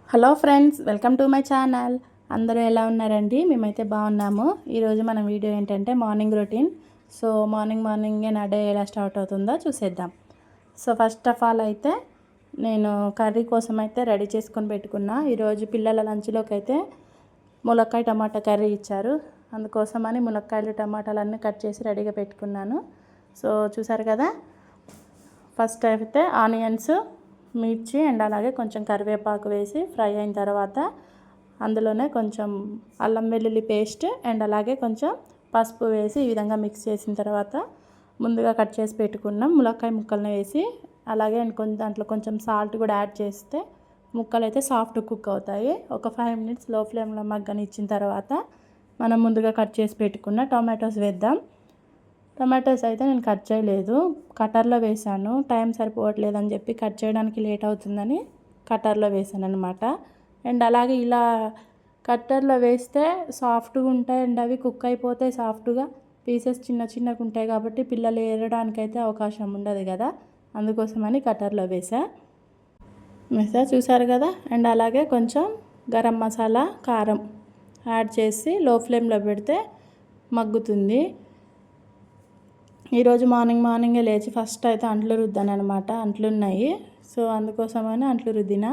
Hello friends, welcome to my channel. అందరూ ఎలా ఉన్నారండి? మేమైతే బాగున్నాము. ఈరోజు మన వీడియో ఏంటంటే మార్నింగ్ రొటీన్. సో మార్నింగే నా డే ఎలా స్టార్ట్ అవుతుందో చూసేద్దాం. సో ఫస్ట్ ఆఫ్ ఆల్ అయితే నేను కర్రీ కోసం అయితే రెడీ చేసుకొని పెట్టుకున్నా. ఈరోజు పిల్లల లంచ్లోకి అయితే ములక్కాయ టమాటా కర్రీ ఇచ్చారు. అందుకోసమని ములక్కాయలు టమాటాలు అన్నీ కట్ చేసి రెడీగా పెట్టుకున్నాను. సో చూసారు కదా, ఫస్ట్ అయితే ఆనియన్స్, మిర్చి అండ్ అలాగే కొంచెం కరివేపాకు వేసి ఫ్రై అయిన తర్వాత అందులోనే కొంచెం అల్లం వెల్లుల్లి పేస్ట్ అండ్ అలాగే కొంచెం పసుపు వేసి ఈ విధంగా మిక్స్ చేసిన తర్వాత ముందుగా కట్ చేసి పెట్టుకున్నాం ములక్కాయ ముక్కలను వేసి అలాగే దాంట్లో కొంచెం సాల్ట్ కూడా యాడ్ చేస్తే ముక్కలు అయితే సాఫ్ట్ కుక్ అవుతాయి. ఒక 5 minutes లో ఫ్లేమ్లో మగ్గనిచ్చిన తర్వాత మనం ముందుగా కట్ చేసి పెట్టుకున్న టొమాటోస్ వేద్దాం. టమాటోస్ అయితే నేను కట్ చేయలేదు, కటర్లో వేసాను. టైం సరిపోవట్లేదని చెప్పి కట్ చేయడానికి లేట్ అవుతుందని కటర్లో వేసాను అనమాట. అండ్ అలాగే ఇలా కట్టర్లో వేస్తే సాఫ్ట్గా ఉంటాయి అండ్ అవి కుక్ అయిపోతాయి సాఫ్ట్గా. పీసెస్ చిన్నగా ఉంటాయి కాబట్టి పిల్లలు ఏరడానికైతే అవకాశం ఉండదు కదా, అందుకోసమని కటర్లో వేసా. చూసారు కదా. అండ్ అలాగే కొంచెం గరం మసాలా, కారం యాడ్ చేసి లో ఫ్లేమ్లో పెడితే మగ్గుతుంది. ఈరోజు మార్నింగే లేచి ఫస్ట్ అయితే అంట్లు రుద్దాను అనమాట. అంట్లు ఉన్నాయి, సో అందుకోసమని అంట్లు రుద్దిన.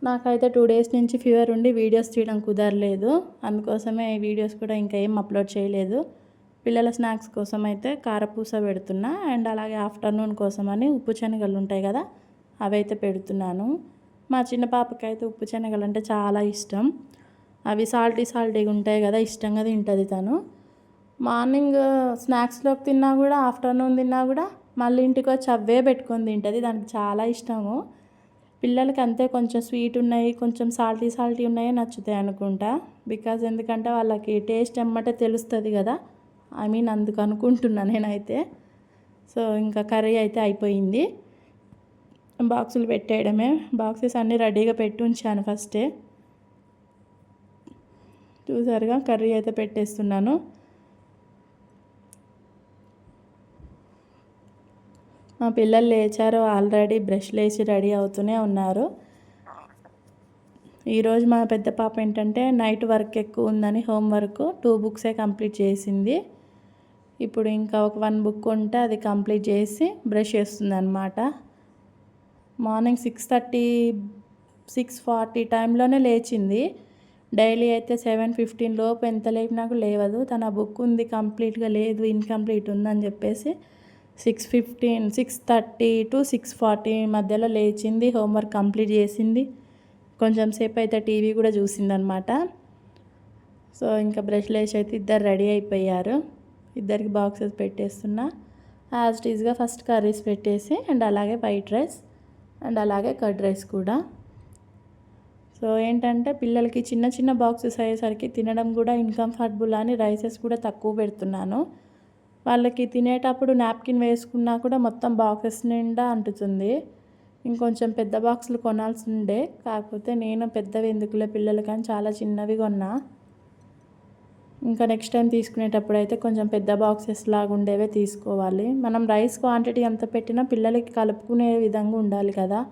నాకైతే 2 days నుంచి ఫీవర్ ఉండి వీడియోస్ తీయడం కుదరలేదు. అందుకోసమే ఈ వీడియోస్ కూడా ఇంకా ఏం అప్లోడ్ చేయలేదు. పిల్లల స్నాక్స్ కోసం అయితే కారపూస పెడుతున్నా అండ్ అలాగే ఆఫ్టర్నూన్ కోసమని ఉప్పు శనగలు ఉంటాయి కదా, అవైతే పెడుతున్నాను. మా చిన్న పాపకైతే ఉప్పు శనగలు అంటే చాలా ఇష్టం. అవి సాల్టీగా ఉంటాయి కదా, ఇష్టంగా తింటుంది తను. మార్నింగ్ స్నాక్స్లోకి తిన్నా కూడా ఆఫ్టర్నూన్ తిన్నా కూడా మళ్ళీ ఇంటికి వచ్చి అవే పెట్టుకొని తింటుంది. దానికి చాలా ఇష్టము. పిల్లలకి అంతే, కొంచెం స్వీట్ ఉన్నాయి, కొంచెం సాల్టీ ఉన్నాయి నచ్చుతాయి అనుకుంటా. ఎందుకంటే వాళ్ళకి టేస్ట్ ఎమ్మటే తెలుస్తుంది కదా, అందుకు అనుకుంటున్నా నేనైతే. సో ఇంకా కర్రీ అయితే అయిపోయింది, బాక్సులు పెట్టేయడమే. బాక్సెస్ అన్నీ రెడీగా పెట్టి ఉంచాను ఫస్టే. చూసారుగా, కర్రీ అయితే పెట్టేస్తున్నాను. మా పిల్లలు లేచారు, ఆల్రెడీ బ్రష్లు వేసి రెడీ అవుతూనే ఉన్నారు. ఈరోజు మా పెద్ద పాప ఏంటంటే నైట్ వర్క్ ఎక్కువ ఉందని హోంవర్క్ 2 books కంప్లీట్ చేసింది. ఇప్పుడు ఇంకా ఒక 1 book ఉంటే అది కంప్లీట్ చేసి బ్రష్ చేస్తుంది అనమాట. మార్నింగ్ 6:30, 6:40 టైంలోనే లేచింది. డైలీ అయితే 7:15 లోపు ఎంత లేపినా కూడా లేవదు. తన బుక్ ఉంది, కంప్లీట్గా లేదు, ఇన్కంప్లీట్ ఉందని చెప్పేసి 6:30 to 6:40 మధ్యలో లేచింది, హోంవర్క్ కంప్లీట్ చేసింది. కొంచెం సేపు అయితే టీవీ కూడా చూసిందనమాట. సో ఇంకా బ్రష్లు వేసి అయితే ఇద్దరు రెడీ అయిపోయారు. ఇద్దరికి బాక్సెస్ పెట్టేస్తున్నా. యాజ్ ఇట్ ఈజ్గా ఫస్ట్ కర్రీస్ పెట్టేసి అండ్ అలాగే వైట్ రైస్ అండ్ అలాగే కర్డ్ రైస్ కూడా. సో ఏంటంటే పిల్లలకి చిన్న బాక్సెస్ అయ్యేసరికి తినడం కూడా ఇన్కంఫర్టబుల్ అని రైసెస్ కూడా తక్కువ పెడుతున్నాను. వాళ్ళకి తినేటప్పుడు నాప్కిన్ వేసుకున్నా కూడా మొత్తం బాక్సెస్ నిండా అంటుతుంది. ఇంకొంచెం పెద్ద బాక్సులు కొనాల్సి ఉండే, కాకపోతే నేను పెద్దవి ఎందుకులే పిల్లలు కానీ చాలా చిన్నవి కొన్నా. ఇంకా నెక్స్ట్ టైం తీసుకునేటప్పుడు అయితే కొంచెం పెద్ద బాక్సెస్ లాగా ఉండేవే తీసుకోవాలి. మనం రైస్ క్వాంటిటీ ఎంత పెట్టినా పిల్లలకి కలుపుకునే విధంగా ఉండాలి కదా.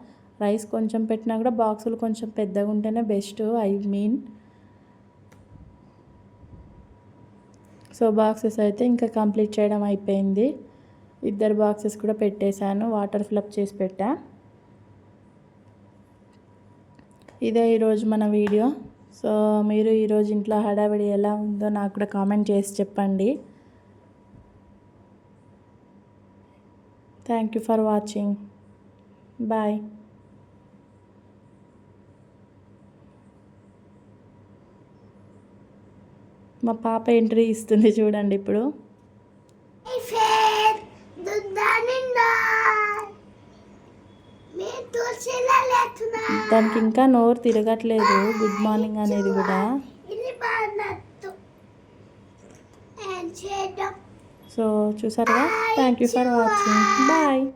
రైస్ కొంచెం పెట్టినా కూడా బాక్సులు కొంచెం పెద్దగా ఉంటేనే బెస్ట్. సో బాక్సెస్ అయితే ఇంకా కంప్లీట్ చేయడం అయిపోయింది. ఇద్దరు బాక్సెస్ కూడా పెట్టేశాను, వాటర్ ఫిలప్ చేసి పెట్టా. ఇదే ఈరోజు మన వీడియో. సో మీరు ఈరోజు ఇంట్లో హడావిడి ఎలా ఉందో నాకు కూడా కామెంట్ చేసి చెప్పండి. Thank you for watching. Bye. మా పాప ఎంట్రీ ఇస్తుంది చూడండి ఇప్పుడు. దానికి ఇంకా నోరు తిరగట్లేదు గుడ్ మార్నింగ్ అనేది కూడా. సో చూసారుగా, thank you for watching. Bye.